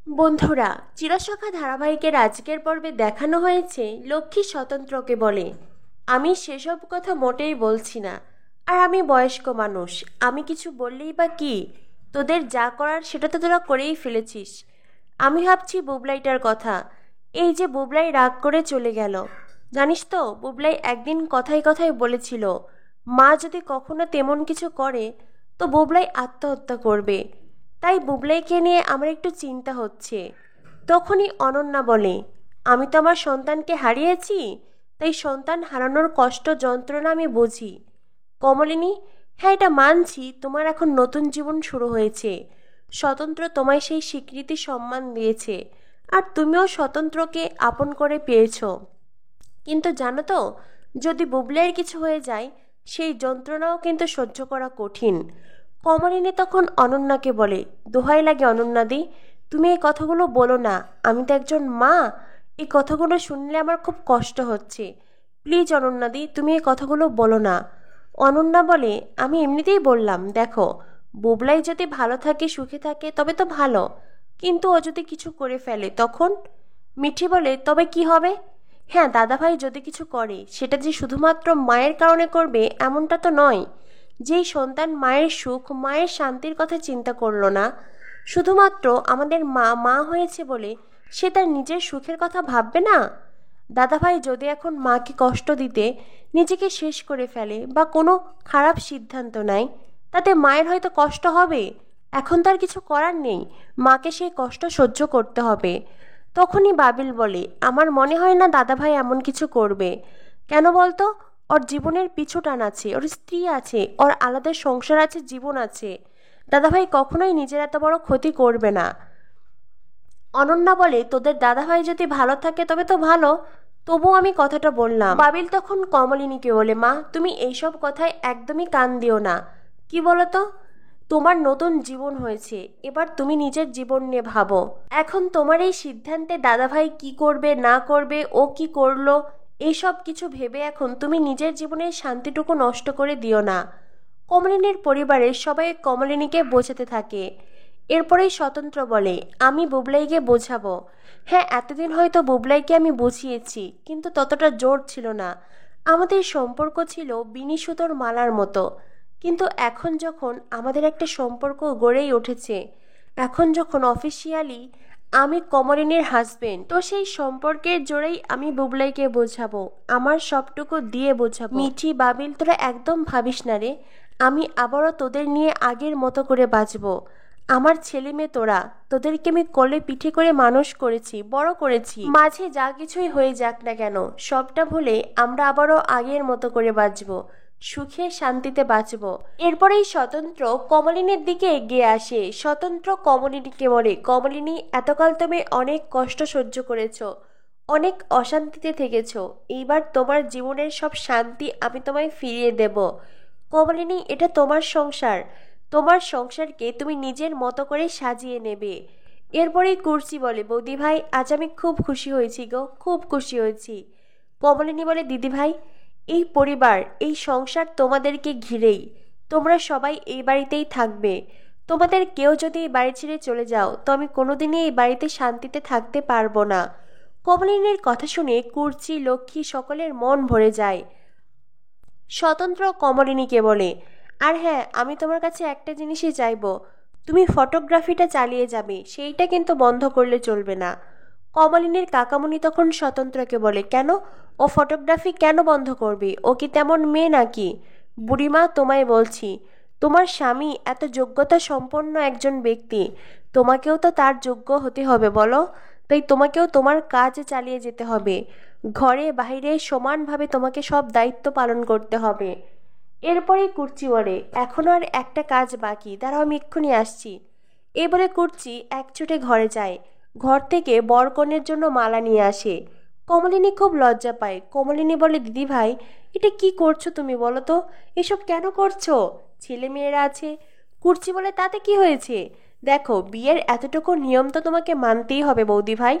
বন্ধুরা, চিরসখা ধারাবাহিকের আজকের পর্বে দেখানো হয়েছে লক্ষ্মী স্বতন্ত্রকে বলে, আমি সেসব কথা মোটেই বলছি না। আর আমি বয়স্ক মানুষ, আমি কিছু বললেই বা কি? তোদের যা করার সেটা তো তোরা করেই ফেলেছিস। আমি ভাবছি বুবলাইটার কথা। এই যে বুবলাই রাগ করে চলে গেল, জানিস তো বুবলাই একদিন কথায় কথায় বলেছিল মা যদি কখনো তেমন কিছু করে তো বুবলাই আত্মহত্যা করবে। তাই বুবলাইকে নিয়ে আমার একটু চিন্তা হচ্ছে। তখনই অনন্যা বলে, আমি তো আমার সন্তানকে হারিয়েছি, তাই সন্তান হারানোর কষ্ট যন্ত্রণা আমি বুঝি। কমলিনী, হ্যাঁ এটা মানছি, তোমার এখন নতুন জীবন শুরু হয়েছে। স্বতন্ত্র তোমায় সেই স্বীকৃতি সম্মান দিয়েছে, আর তুমিও স্বতন্ত্রকে আপন করে পেয়েছো। কিন্তু জানো তো, যদি বুবলাইয়ের কিছু হয়ে যায়, সেই যন্ত্রণাও কিন্তু সহ্য করা কঠিন। কমলিনী তখন অনন্যাকে বলে, দোহাই লাগে অনন্যাদি, তুমি এই কথাগুলো বলো না। আমি তো একজন মা, এই কথাগুলো শুনলে আমার খুব কষ্ট হচ্ছে। প্লিজ অনন্যাদি, তুমি এই কথাগুলো বলো না। অনন্যা বলে, আমি এমনিতেই বললাম, দেখো বুবলাই যদি ভালো থাকে সুখে থাকে তবে তো ভালো, কিন্তু ও যদি কিছু করে ফেলে তখন? মিঠি বলে, তবে কি হবে? হ্যাঁ, দাদাভাই যদি কিছু করে সেটা যে শুধুমাত্র মায়ের কারণে করবে এমনটা তো নয়। যেই সন্তান মায়ের সুখ মায়ের শান্তির কথা চিন্তা করলো না, শুধুমাত্র আমাদের মা মা হয়েছে বলে সে তার নিজের সুখের কথা ভাববে না? দাদাভাই যদি এখন মাকে কষ্ট দিতে নিজেকে শেষ করে ফেলে বা কোনো খারাপ সিদ্ধান্ত নেয়, তাতে মায়ের হয়তো কষ্ট হবে। এখন তার কিছু করার নেই, মাকে সেই কষ্ট সহ্য করতে হবে। তখনই বাবিল বলে, আমার মনে হয় না দাদাভাই এমন কিছু করবে। কেন বলতো? ওর জীবনের পিছু টান আছে, ওর স্ত্রী আছে, ওর আলাদা সংসার আছে, জীবন আছে। দাদাভাই কখনোই নিজের এত বড় ক্ষতি করবে না। অনন্যা বলে, তোদের দাদাভাই যদি ভালো থাকে তবে তো ভালো, তবুও আমি কথাটা বললাম। বাবিল তখন কমলিনীকে বলে, মা তুমি এইসব কথায় একদমই কান দিও না। কি বলতো, তোমার নতুন জীবন হয়েছে, এবার তুমি নিজের জীবন নিয়ে ভাবো। এখন তোমার এই সিদ্ধান্তে দাদাভাই কি করবে না করবে, ও কি করলো, এইসব কিছু ভেবে এখন তুমি নিজের জীবনের শান্তিটুকু নষ্ট করে দিও না। কমলিনীর পরিবারের সবাই কমলিনীকে বোঝাতে থাকে। এরপরেই স্বতন্ত্র বলে, আমি বুবলাইকে বোঝাবো। হ্যাঁ, এতদিন হয়তো বুবলাইকে আমি বুঝিয়েছি, কিন্তু ততটা জোর ছিল না। আমাদের সম্পর্ক ছিল বিনি সুতোর মালার মতো। কিন্তু এখন যখন আমাদের একটা সম্পর্ক গড়েই উঠেছে, এখন যখন অফিসিয়ালি আমি কমলিনীর হাজবেন্ড, তো সেই সম্পর্কের জোরেই আমি বুবলাইকে বোঝাবো, আমার সবটুকু দিয়ে বোঝাবো। মিঠি, বাবিল, তোরা একদম ভাবিস না রে, আমি আবারও তোদের নিয়ে আগের মতো করে বাঁচবো। আমার ছেলে মেয়ে তোরা, তোদেরকে আমি কোলে পিঠে করে মানুষ করেছি, বড় করেছি। মাঝে যা কিছুই হয়ে যাক না কেন, সবটা ভুলে আমরা আবারও আগের মতো করে বাঁচবো, সুখে শান্তিতে বাঁচবো। এরপরেই স্বতন্ত্র কমলিনীর দিকে এগিয়ে আসে। স্বতন্ত্র কমলিনীকে বলে, কমলিনী, এতকাল তুমি অনেক কষ্ট সহ্য করেছো, অনেক অশান্তিতে থেকেছো, এইবার তোমার জীবনের সব শান্তি আমি তোমায় ফিরিয়ে দেব। কমলিনী, এটা তোমার সংসার, তোমার সংসারকে তুমি নিজের মতো করে সাজিয়ে নেবে। এরপরেই কুর্চি বলে, বৌদি ভাই, আজ আমি খুব খুশি হয়েছি গো, খুব খুশি হয়েছি। কমলিনী বলে, দিদি ভাই, এই পরিবার এই সংসার তোমাদেরকে ঘিরেই, তোমরা সবাই এই বাড়িতেই থাকবে। তোমাদের কেউ যদি এই বাড়ি ছেড়ে চলে যাও তো আমি কোনোদিনই এই বাড়িতে শান্তিতে থাকতে পারবো না। কমলিনীর কথা শুনে কুর্চি, লক্ষ্মী সকলের মন ভরে যায়। স্বতন্ত্র কমলিনীকে বলে, আর হ্যাঁ, আমি তোমার কাছে একটা জিনিসই চাইবো, তুমি ফটোগ্রাফিটা চালিয়ে যাবে, সেইটা কিন্তু বন্ধ করলে চলবে না। কমলিনীর কাকামণি তখন স্বতন্ত্রকে বলে, কেন? ও ফটোগ্রাফি কেন বন্ধ করবে? ও কি তেমন মেয়ে নাকি? বুড়িমা, তোমায় বলছি, তোমার স্বামী এত যোগ্যতা সম্পন্ন একজন ব্যক্তি, তোমাকেও তো তার যোগ্য হতে হবে বলো। তাই তোমাকেও তোমার কাজ চালিয়ে যেতে হবে, ঘরে বাইরে সমানভাবে তোমাকে সব দায়িত্ব পালন করতে হবে। এরপরেই কুর্চি বলে, এখনো আর একটা কাজ বাকি, দাঁড়াও আমি এক্ষুনি আসছি। এই বলে কুর্চি একছুটে ঘরে যায়, ঘর থেকে বরকনের জন্য মালা নিয়ে আসে। কমলিনী খুব লজ্জা পায়। কমলিনী বলে, দিদি ভাই, এটা কি করছো তুমি বলো তো, এসব কেন করছো? ছেলে মেয়েরা আছে। কুর্চি বলে, তাতে কি হয়েছে? দেখো, বিয়ের এতটুকু নিয়ম তো তোমাকে মানতেই হবে বৌদি ভাই।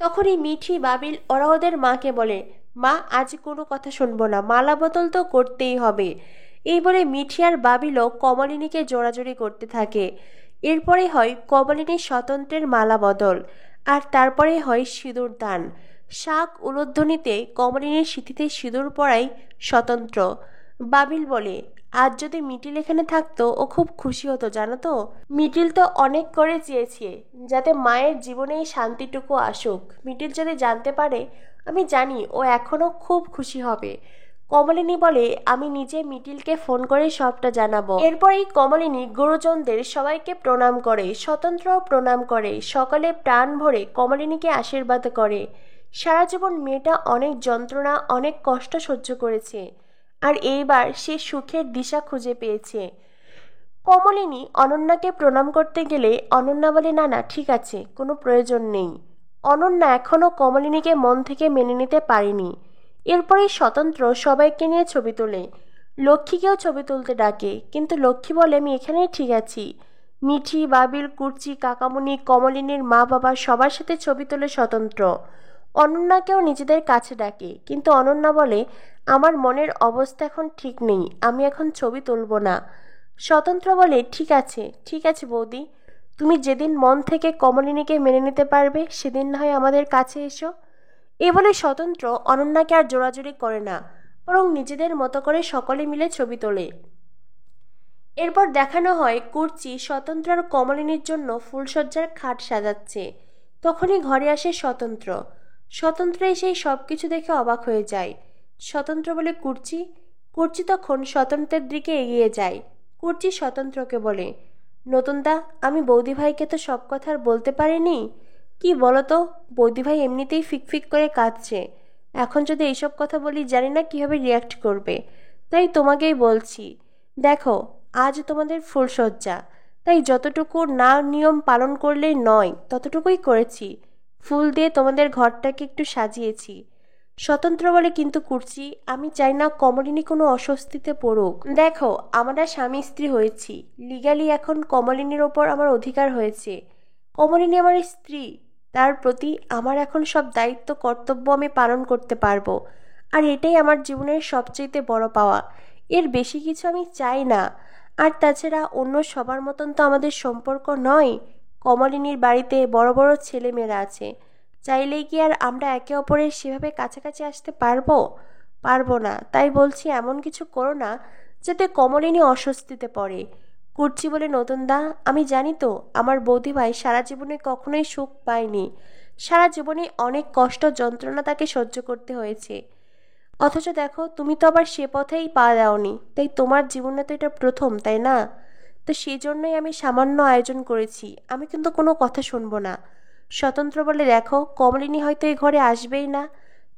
তখনই মিঠি, বাবিল ওরা ওদের মাকে বলে, মা আজ কোনো কথা শুনবো না, মালা বদল তো করতেই হবে। এই বলে মিঠি আর বাবিলও কমলিনীকে জোরাজোরি করতে থাকে। এরপরে হয় কমলিনীর স্বতন্ত্রের মালা বদল, আর তারপরে হয় সিঁদুর দান। শাক উলুধ্বনিতে কমলিনীর সিঁথিতে সিঁদুর পরাই স্বতন্ত্র। বাবিল বলে, আজ যদি মিটিল এখানে থাকতো ও খুব খুশি হতো জানো তো। মিটিল তো অনেক করে চেয়েছে যাতে মায়ের জীবনে এই শান্তিটুকু আসুক। মিটিল যদি জানতে পারে, আমি জানি ও এখনও খুব খুশি হবে। কমলিনী বলে, আমি নিজে মিটিলকে ফোন করে সবটা জানাবো। এরপরেই কমলিনী গুরুজনদের সবাইকে প্রণাম করে, স্বতন্ত্র প্রণাম করে, সকলে প্রাণ ভরে কমলিনীকে আশীর্বাদ করে। সারা জীবন মেয়েটা অনেক যন্ত্রণা, অনেক কষ্ট সহ্য করেছে, আর এইবার সে সুখের দিশা খুঁজে পেয়েছে। কমলিনী অনন্যাকে প্রণাম করতে গেলে অনন্যা বলে, না না ঠিক আছে, কোনো প্রয়োজন নেই। অনন্যা এখনও কমলিনীকে মন থেকে মেনে নিতে পারেনি। এরপরেই স্বতন্ত্র সবাইকে নিয়ে ছবি তোলে। লক্ষ্মীকেও ছবি তুলতে ডাকে, কিন্তু লক্ষ্মী বলে, আমি এখানেই ঠিক আছি। মিঠি, বাবিল, কুর্চি, কাকামণি, কমলিনীর মা বাবা সবার সাথে ছবি তোলে স্বতন্ত্র। অনন্যাকেও নিজেদের কাছে ডাকে, কিন্তু অনন্যা বলে, আমার মনের অবস্থা এখন ঠিক নেই, আমি এখন ছবি তুলব না। স্বতন্ত্র বলে, ঠিক আছে ঠিক আছে বৌদি, তুমি যেদিন মন থেকে কমলিনীকে মেনে নিতে পারবে সেদিন না হয় আমাদের কাছে এসো। এ বলে স্বতন্ত্র অনন্যাকে আর জোরাজুরি করে না, বরং নিজেদের মতো করে সকলে মিলে ছবি তোলে। এরপর দেখানো হয় কুর্চি স্বতন্ত্র আর কমলিনীর জন্য ফুলসজ্জার খাট সাজাচ্ছে। তখনই ঘরে আসে স্বতন্ত্র। স্বতন্ত্র এসেই সব কিছু দেখে অবাক হয়ে যায়। স্বতন্ত্র বলে, কুর্চি। কুর্চি তখন স্বতন্ত্রের দিকে এগিয়ে যায়। কুর্চি স্বতন্ত্রকে বলে, নতুনদা, আমি বৌদিভাইকে তো সব কথা আর বলতে পারিনি। কি বলো তো, বৌদিভাই এমনিতেই ফিকফিক করে কাঁদছে, এখন যদি এইসব কথা বলি জানি না কীভাবে রিয়াক্ট করবে, তাই তোমাকেই বলছি। দেখো, আজ তোমাদের ফুলসজ্জা, তাই যতটুকু না নিয়ম পালন করলেই নয় ততটুকুই করেছি। ফুল দিয়ে তোমাদের ঘরটাকে একটু সাজিয়েছি। স্বতন্ত্র বলে, কিন্তু কুর্চি, আমি চাই না কমলিনী কোনো অস্বস্তিতে পড়ুক। দেখো, আমরা স্বামী স্ত্রী হয়েছি, লিগালি এখন কমলিনীর ওপর আমার অধিকার হয়েছে। কমলিনী আমার স্ত্রী, তার প্রতি আমার এখন সব দায়িত্ব কর্তব্য আমি পালন করতে পারবো, আর এটাই আমার জীবনের সবচেয়ে বড় পাওয়া। এর বেশি কিছু আমি চাই না। আর তাছাড়া অন্য সবার মতন তো আমাদের সম্পর্ক নয়। কমলিনীর বাড়িতে বড় বড় ছেলেমেয়েরা আছে, চাইলেই কি আর আমরা একে অপরের সেভাবে কাছাকাছি আসতে পারবো? পারবো না। তাই বলছি, এমন কিছু করো না যাতে কমলিনী অস্বস্তিতে পড়ে। কুর্চি বলে, নতুনদা, আমি জানি তো আমার বৌদিভাই সারা জীবনে কখনোই সুখ পায়নি, সারা জীবনে অনেক কষ্ট যন্ত্রণা তাকে সহ্য করতে হয়েছে। অথচ দেখো, তুমি তো আবার সে পথেই পা দাওনি, তাই তোমার জীবনে তো এটা প্রথম, তাই না? তো সেই জন্যই আমি সামান্য আয়োজন করেছি, আমি কিন্তু কোনো কথা শুনবো না। স্বতন্ত্র বলে, দেখো, কমলিনী হয়তো এই ঘরে আসবেই না,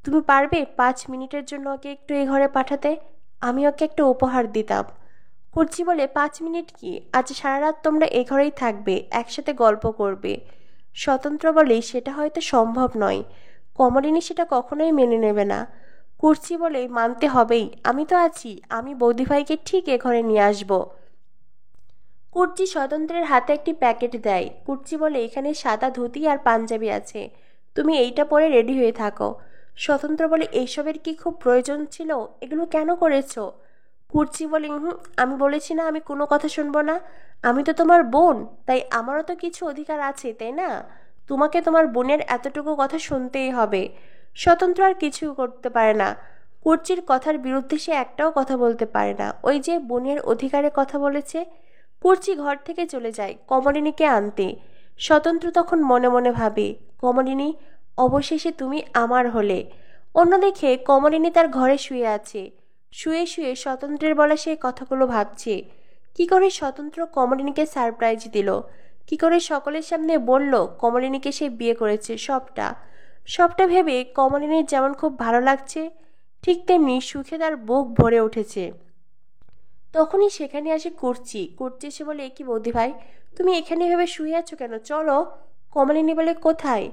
তুমি পারবে 5 মিনিটের জন্য ওকে একটু এই ঘরে পাঠাতে? আমি ওকে একটা উপহার দিতাম। কুর্চি বলে, 5 মিনিট কি, আজ সারা রাত তোমরা এ ঘরেই থাকবে, একসাথে গল্প করবে। স্বতন্ত্র বলে, সেটা হয়তো সম্ভব নয়, কমলিনী সেটা কখনোই মেনে নেবে না। কুর্চি বলে, মানতে হবেই, আমি তো আছি, আমি বৌদিভাইকে ঠিক এ ঘরে নিয়ে আসবো। কুর্চি স্বতন্ত্রের হাতে একটি প্যাকেট দেয়। কুর্চি বলে, এখানে সাদা ধুতি আর পাঞ্জাবি আছে, তুমি এইটা পরে রেডি হয়ে থাকো। স্বতন্ত্র বলে, এইসবের কি খুব প্রয়োজন ছিল? এগুলো কেন করেছো? কুর্চি বলে, হুম, আমি বলেছি না আমি কোনো কথা শুনবো না? আমি তো তোমার বোন, তাই আমারও তো কিছু অধিকার আছে, তাই না? তোমাকে তোমার বোনের এতটুকু কথা শুনতেই হবে। স্বতন্ত্র আর কিছু করতে পারে না। কুর্চির কথার বিরুদ্ধে সে একটাও কথা বলতে পারে না। ওই যে বোনের অধিকারের কথা বলেছে। কুর্চি ঘর থেকে চলে যায় কমলিনীকে আনতে। স্বতন্ত্র তখন মনে মনে ভাবে, কমলিনী, অবশেষে তুমি আমার হলে। অন্যদিকে কমলিনী তার ঘরে শুয়ে আছে। শুয়ে শুয়ে স্বতন্ত্রের বলা সেই কথাগুলো ভাবছে। কি করে স্বতন্ত্র কমলিনীকে সারপ্রাইজ দিল, কি করে সকলের সামনে বলল কমলিনীকে সে বিয়ে করেছে, সবটা সবটা ভেবে কমলিনীর যেমন খুব ভালো লাগছে, ঠিক তেমনি সুখে তার বুক ভরে উঠেছে। তখনই সেখানে আসে কুর্চি। কুর্চি এসে বলে, কি বৌদি ভাই, তুমি এখানে ভেবে শুয়ে আছো কেন, চলো। কমলিনী বলে, কোথায়?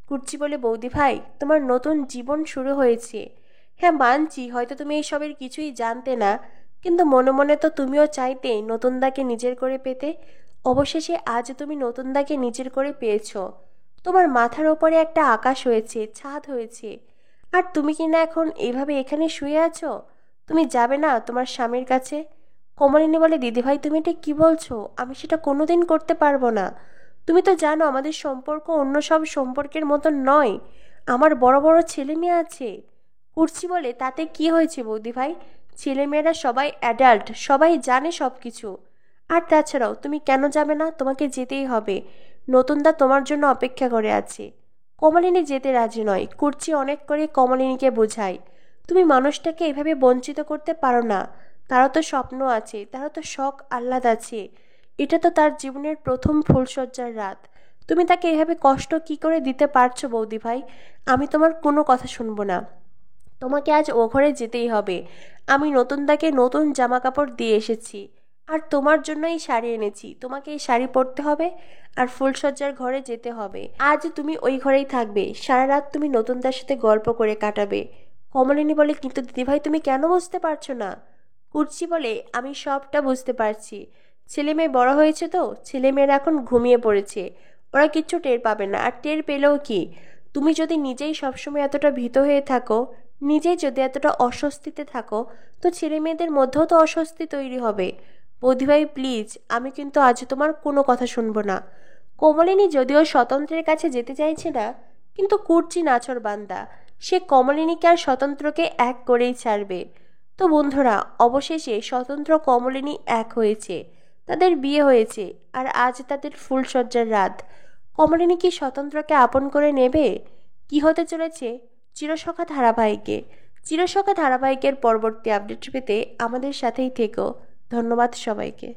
কুর্চি বলে, বৌদি ভাই, তোমার নতুন জীবন শুরু হয়েছে। হ্যাঁ মানছি, হয়তো তুমি এইসবের কিছুই জানতে না, কিন্তু মনে মনে তো তুমিও চাইতে নতুনদাকে নিজের করে পেতে। অবশেষে আজ তুমি নতুনদাকে নিজের করে পেয়েছো। তোমার মাথার ওপরে একটা আকাশ হয়েছে, ছাদ হয়েছে, আর তুমি কি না এখন এইভাবে এখানে শুয়ে আছো? তুমি যাবে না তোমার স্বামীর কাছে? কমলিনী বলে, দিদিভাই তুমি এটা কি বলছো? আমি সেটা কোনোদিন করতে পারবো না। তুমি তো জানো আমাদের সম্পর্ক অন্য সব সম্পর্কের মতন নয়। আমার বড় বড় ছেলে মেয়ে আছে। কুর্চি বলে, তাতে কি হয়েছে বৌদিভাই? ছেলেমেয়েরা সবাই অ্যাডাল্ট, সবাই জানে সব কিছু। আর তাছাড়াও তুমি কেন যাবে না? তোমাকে যেতেই হবে। নতুনদা তোমার জন্য অপেক্ষা করে আছে। কমলিনী যেতে রাজি নয়। কুর্চি অনেক করে কমলিনীকে বোঝায়, তুমি মানুষটাকে এভাবে বঞ্চিত করতে পারো না। তারও তো স্বপ্ন আছে, তারও তো শখ আহ্লাদ আছে। এটা তো তার জীবনের প্রথম ফুলশয্যার রাত। তুমি তাকে এভাবে কষ্ট কি করে দিতে পারছো বৌদিভাই? আমি তোমার কোনো কথা শুনবো না। তোমাকে আজ ও ঘরে যেতেই হবে। আমি নতুনদাকে নতুন জামা কাপড় দিয়ে এসেছি, আর তোমার জন্য এই শাড়ি এনেছি। তোমাকে এই শাড়ি পরতে হবে আর ফুলসজ্জার ঘরে যেতে হবে। আজ তুমি ওই ঘরেই থাকবে, সারা রাত তুমি নতুনদার সাথে গল্প করে কাটাবে। কমলিনী বলে, কিন্তু দিদিভাই তুমি কেন বুঝতে পারছো না? কুর্চি বলে, আমি সবটা বুঝতে পারছি। ছেলে মেয়ে বড় হয়েছে তো, ছেলে মেয়েরা এখন ঘুমিয়ে পড়েছে। ওরা কিচ্ছু টের পাবে না, আর টের পেলেও কি? তুমি যদি নিজেই সবসময় এতটা ভীত হয়ে থাকো, নিজেই যদি এতটা অস্বস্তিতে থাকো, তো ছেলে মেয়েদের মধ্যেও তো অস্বস্তি তৈরি হবে। বৌদিভাই প্লিজ, আমি কিন্তু আজ তোমার কোনো কথা শুনবো না। কমলিনী যদিও স্বতন্ত্রের কাছে যেতে চাইছে না, কিন্তু কুর্চি নাছোড়বান্দা। সে কমলিনীকে আর স্বতন্ত্রকে এক করেই ছাড়বে। তো বন্ধুরা, অবশেষে স্বতন্ত্র কমলিনী এক হয়েছে, তাদের বিয়ে হয়েছে, আর আজ তাদের ফুলসজ্জার রাত। কমলিনী কি স্বতন্ত্রকে আপন করে নেবে? কি হতে চলেছে চিরসখা ধারাবাহিকে? চিরসখা ধারাবাহিকের পরবর্তী আপডেট পেতে আমাদের সাথেই থেকো। ধন্যবাদ সবাইকে।